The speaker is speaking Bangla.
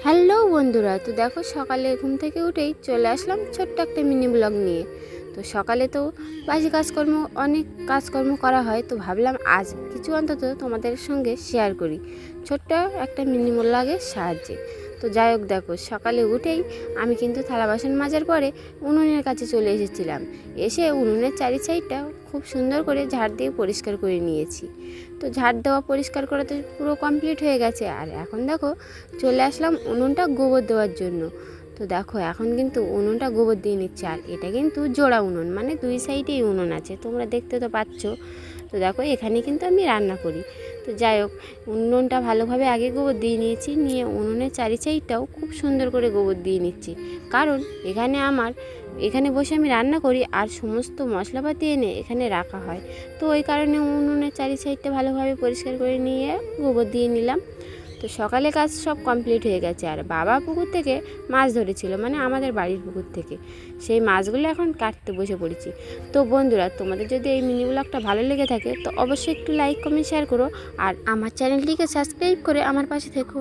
হ্যালো বন্ধুরা, তো দেখো সকালে ঘুম থেকে উঠেই চলে আসলাম ছোট্ট একটা মিনি ব্লগ নিয়ে। তো সকালে তো বাসি অনেক কাজকর্ম করা হয়, তো ভাবলাম আজ কিছু অন্তত তোমাদের সঙ্গে শেয়ার করি ছোট্ট একটা মিনি ব্লগের সাহায্যে। তো যাই হোক, দেখো সকালে উঠেই আমি কিন্তু থালা বাসন মাজার পরে উনুনের কাছে চলে এসেছিলাম। এসে উনুনের চারি সাইডটা খুব সুন্দর করে ঝাড় দিয়ে পরিষ্কার করে নিয়েছি। তো ঝাড় দেওয়া পরিষ্কার করা তো পুরো কমপ্লিট হয়ে গেছে। আর এখন দেখো চলে আসলাম উনুনটা গোবর দেওয়ার জন্য। তো দেখো এখন কিন্তু উনুনটা গোবর দিয়ে নিচ্ছে, আর এটা কিন্তু জোড়া উনুন, মানে দুই সাইডেই উনুন আছে, তোমরা দেখতে তো পাচ্ছ। তো দেখো এখানে কিন্তু আমি রান্না করি। তো যাই হোক, উনুনটা ভালোভাবে আগে গোবর দিয়ে নিয়েছি, নিয়ে উনুনের চারি সাইডটাও খুব সুন্দর করে গোবর দিয়ে নিচ্ছি, কারণ এখানে বসে আমি রান্না করি আর সমস্ত মশলাপাতি এনে এখানে রাখা হয়। তো ওই কারণে উনুনের চারি সাইডটা ভালোভাবে পরিষ্কার করে নিয়ে গোবর দিয়ে নিলাম। তো সকালে কাজ সব কমপ্লিট হয়ে গেছে, আর বাবা পুকুর থেকে মাছ ধরেছিল, মানে আমাদের বাড়ির পুকুর থেকে। সেই মাছগুলো এখন কাটতে বসে পড়েছি। তো বন্ধুরা, তোমাদের যদি এই মিনি ব্লগটা ভালো লেগে থাকে তো অবশ্যই একটু লাইক কমেন্ট শেয়ার করো, আর আমার চ্যানেলটিকে সাবস্ক্রাইব করে আমার পাশে থেকো।